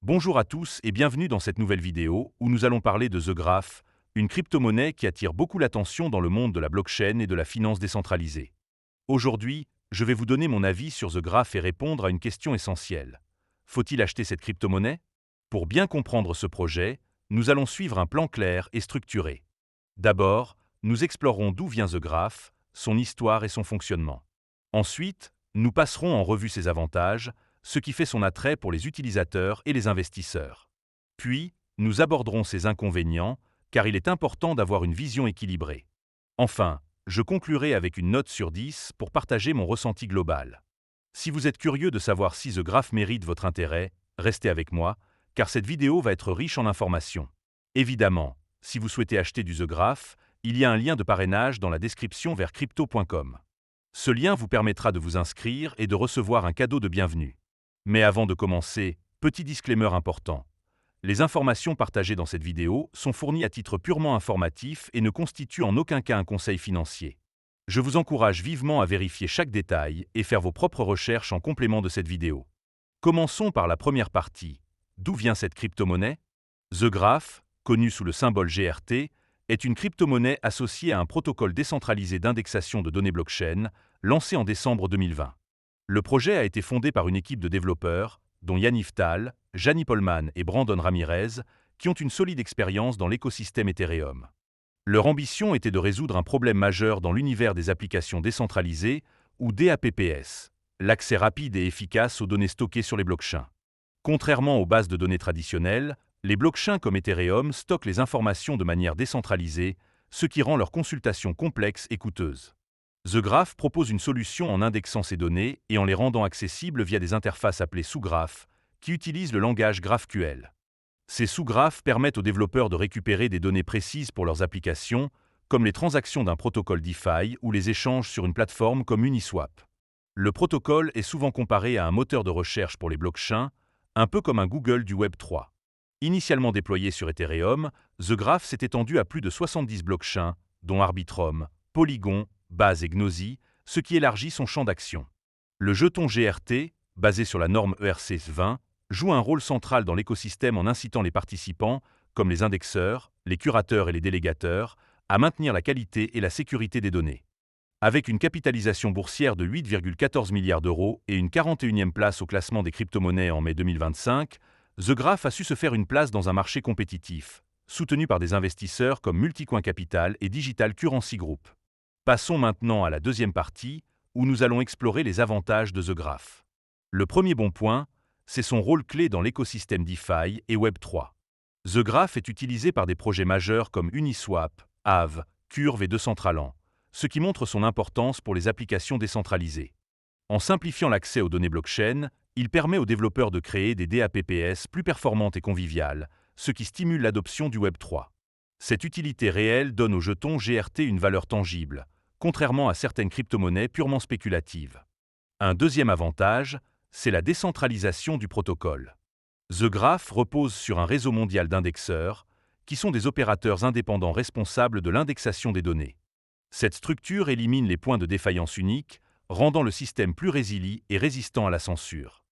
Bonjour à tous et bienvenue dans cette nouvelle vidéo où nous allons parler de The Graph, une crypto-monnaie qui attire beaucoup l'attention dans le monde de la blockchain et de la finance décentralisée. Aujourd'hui, je vais vous donner mon avis sur The Graph et répondre à une question essentielle. Faut-il acheter cette crypto-monnaie? Pour bien comprendre ce projet, nous allons suivre un plan clair et structuré. D'abord, nous explorerons d'où vient The Graph, son histoire et son fonctionnement. Ensuite, nous passerons en revue ses avantages, ce qui fait son attrait pour les utilisateurs et les investisseurs. Puis, nous aborderons ses inconvénients, car il est important d'avoir une vision équilibrée. Enfin, je conclurai avec une note sur 10 pour partager mon ressenti global. Si vous êtes curieux de savoir si The Graph mérite votre intérêt, restez avec moi, car cette vidéo va être riche en informations. Évidemment, si vous souhaitez acheter du The Graph, il y a un lien de parrainage dans la description vers crypto.com. Ce lien vous permettra de vous inscrire et de recevoir un cadeau de bienvenue. Mais avant de commencer, petit disclaimer important. Les informations partagées dans cette vidéo sont fournies à titre purement informatif et ne constituent en aucun cas un conseil financier. Je vous encourage vivement à vérifier chaque détail et faire vos propres recherches en complément de cette vidéo. Commençons par la première partie. D'où vient cette crypto-monnaie? The Graph, connu sous le symbole GRT, est une crypto-monnaie associée à un protocole décentralisé d'indexation de données blockchain, lancé en décembre 2020. Le projet a été fondé par une équipe de développeurs, dont Yaniv Tal, Jani Polman et Brandon Ramirez, qui ont une solide expérience dans l'écosystème Ethereum. Leur ambition était de résoudre un problème majeur dans l'univers des applications décentralisées, ou DApps, l'accès rapide et efficace aux données stockées sur les blockchains. Contrairement aux bases de données traditionnelles, les blockchains comme Ethereum stockent les informations de manière décentralisée, ce qui rend leur consultation complexe et coûteuse. The Graph propose une solution en indexant ces données et en les rendant accessibles via des interfaces appelées sous-graphes, qui utilisent le langage GraphQL. Ces sous-graphes permettent aux développeurs de récupérer des données précises pour leurs applications, comme les transactions d'un protocole DeFi ou les échanges sur une plateforme comme Uniswap. Le protocole est souvent comparé à un moteur de recherche pour les blockchains, un peu comme un Google du Web 3. Initialement déployé sur Ethereum, The Graph s'est étendu à plus de 70 blockchains, dont Arbitrum, Polygon, Base et Gnosi, ce qui élargit son champ d'action. Le jeton GRT, basé sur la norme ERC20, joue un rôle central dans l'écosystème en incitant les participants, comme les indexeurs, les curateurs et les délégateurs, à maintenir la qualité et la sécurité des données. Avec une capitalisation boursière de 8,14 milliards d'euros et une 41e place au classement des crypto-monnaies en mai 2025, The Graph a su se faire une place dans un marché compétitif, soutenu par des investisseurs comme Multicoin Capital et Digital Currency Group. Passons maintenant à la deuxième partie, où nous allons explorer les avantages de The Graph. Le premier bon point, c'est son rôle clé dans l'écosystème DeFi et Web3. The Graph est utilisé par des projets majeurs comme Uniswap, Aave, Curve et Decentraland, ce qui montre son importance pour les applications décentralisées. En simplifiant l'accès aux données blockchain, il permet aux développeurs de créer des DApps plus performantes et conviviales, ce qui stimule l'adoption du Web3. Cette utilité réelle donne aux jetons GRT une valeur tangible, contrairement à certaines crypto-monnaies purement spéculatives. Un deuxième avantage, c'est la décentralisation du protocole. The Graph repose sur un réseau mondial d'indexeurs, qui sont des opérateurs indépendants responsables de l'indexation des données. Cette structure élimine les points de défaillance uniques, rendant le système plus résilient et résistant à la censure.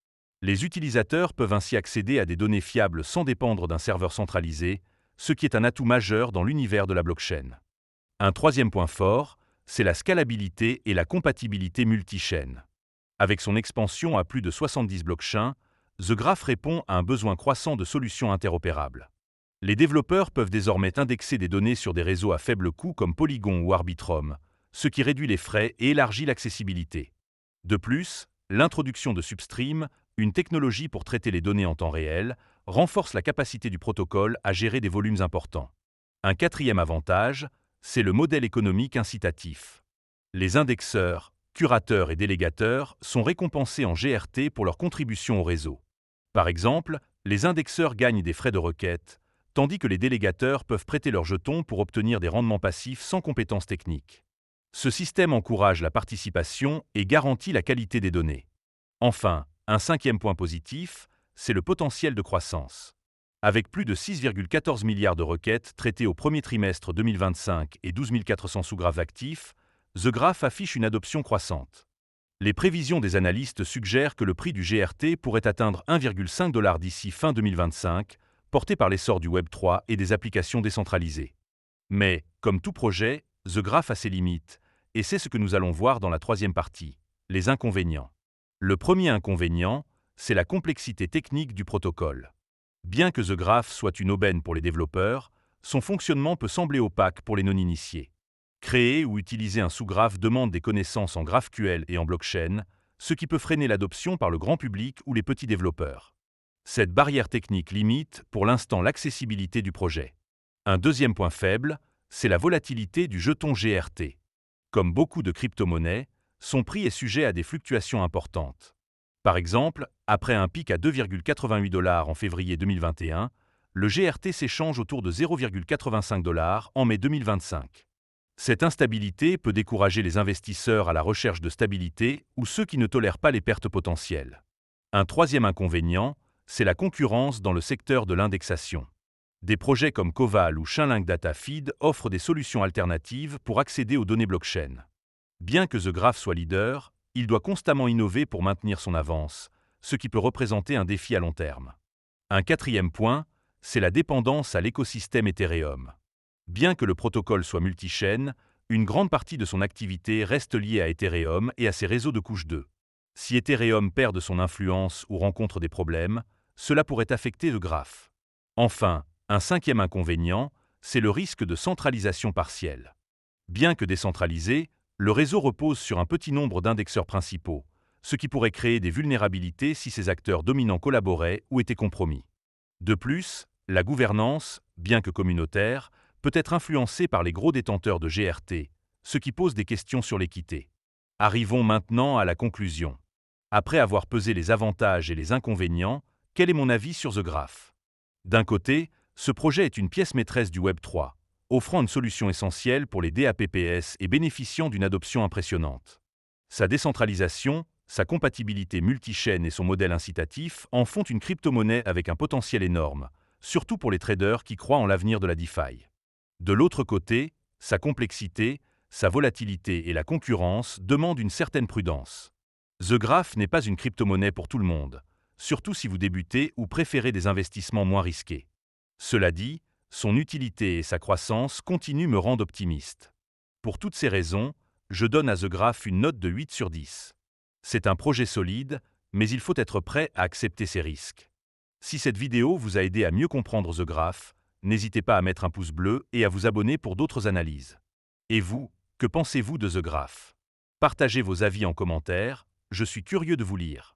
Les utilisateurs peuvent ainsi accéder à des données fiables sans dépendre d'un serveur centralisé, ce qui est un atout majeur dans l'univers de la blockchain. Un troisième point fort, c'est la scalabilité et la compatibilité multi-chaîne. Avec son expansion à plus de 70 blockchains, The Graph répond à un besoin croissant de solutions interopérables. Les développeurs peuvent désormais indexer des données sur des réseaux à faible coût comme Polygon ou Arbitrum, ce qui réduit les frais et élargit l'accessibilité. De plus, l'introduction de Substream, une technologie pour traiter les données en temps réel, renforce la capacité du protocole à gérer des volumes importants. Un quatrième avantage, c'est le modèle économique incitatif. Les indexeurs, curateurs et délégateurs sont récompensés en GRT pour leur contribution au réseau. Par exemple, les indexeurs gagnent des frais de requête, tandis que les délégateurs peuvent prêter leurs jetons pour obtenir des rendements passifs sans compétences techniques. Ce système encourage la participation et garantit la qualité des données. Enfin, un cinquième point positif, c'est le potentiel de croissance. Avec plus de 6,14 milliards de requêtes traitées au premier trimestre 2025 et 12 400 sous-graphes actifs, The Graph affiche une adoption croissante. Les prévisions des analystes suggèrent que le prix du GRT pourrait atteindre 1,5 $ d'ici fin 2025, porté par l'essor du Web3 et des applications décentralisées. Mais, comme tout projet, The Graph a ses limites, et c'est ce que nous allons voir dans la troisième partie, les inconvénients. Le premier inconvénient, c'est la complexité technique du protocole. Bien que The Graph soit une aubaine pour les développeurs, son fonctionnement peut sembler opaque pour les non-initiés. Créer ou utiliser un sous-graphe demande des connaissances en GraphQL et en blockchain, ce qui peut freiner l'adoption par le grand public ou les petits développeurs. Cette barrière technique limite, pour l'instant, l'accessibilité du projet. Un deuxième point faible, c'est la volatilité du jeton GRT. Comme beaucoup de crypto-monnaies, son prix est sujet à des fluctuations importantes. Par exemple, après un pic à 2,88 $ en février 2021, le GRT s'échange autour de 0,85 $ en mai 2025. Cette instabilité peut décourager les investisseurs à la recherche de stabilité ou ceux qui ne tolèrent pas les pertes potentielles. Un troisième inconvénient, c'est la concurrence dans le secteur de l'indexation. Des projets comme Coval ou Chainlink Data Feed offrent des solutions alternatives pour accéder aux données blockchain. Bien que The Graph soit leader, il doit constamment innover pour maintenir son avance, ce qui peut représenter un défi à long terme. Un quatrième point, c'est la dépendance à l'écosystème Ethereum. Bien que le protocole soit multichaîne, une grande partie de son activité reste liée à Ethereum et à ses réseaux de couche 2. Si Ethereum perd de son influence ou rencontre des problèmes, cela pourrait affecter The Graph. Enfin, un cinquième inconvénient, c'est le risque de centralisation partielle. Bien que décentralisé, le réseau repose sur un petit nombre d'indexeurs principaux, ce qui pourrait créer des vulnérabilités si ces acteurs dominants collaboraient ou étaient compromis. De plus, la gouvernance, bien que communautaire, peut être influencée par les gros détenteurs de GRT, ce qui pose des questions sur l'équité. Arrivons maintenant à la conclusion. Après avoir pesé les avantages et les inconvénients, quel est mon avis sur The Graph? D'un côté, ce projet est une pièce maîtresse du Web3, offrant une solution essentielle pour les DApps et bénéficiant d'une adoption impressionnante. Sa décentralisation, sa compatibilité multichaîne et son modèle incitatif en font une crypto-monnaie avec un potentiel énorme, surtout pour les traders qui croient en l'avenir de la DeFi. De l'autre côté, sa complexité, sa volatilité et la concurrence demandent une certaine prudence. The Graph n'est pas une crypto-monnaie pour tout le monde, surtout si vous débutez ou préférez des investissements moins risqués. Cela dit, son utilité et sa croissance continuent me rendent optimiste. Pour toutes ces raisons, je donne à The Graph une note de 8 sur 10. C'est un projet solide, mais il faut être prêt à accepter ses risques. Si cette vidéo vous a aidé à mieux comprendre The Graph, n'hésitez pas à mettre un pouce bleu et à vous abonner pour d'autres analyses. Et vous, que pensez-vous de The Graph? Partagez vos avis en commentaire, je suis curieux de vous lire.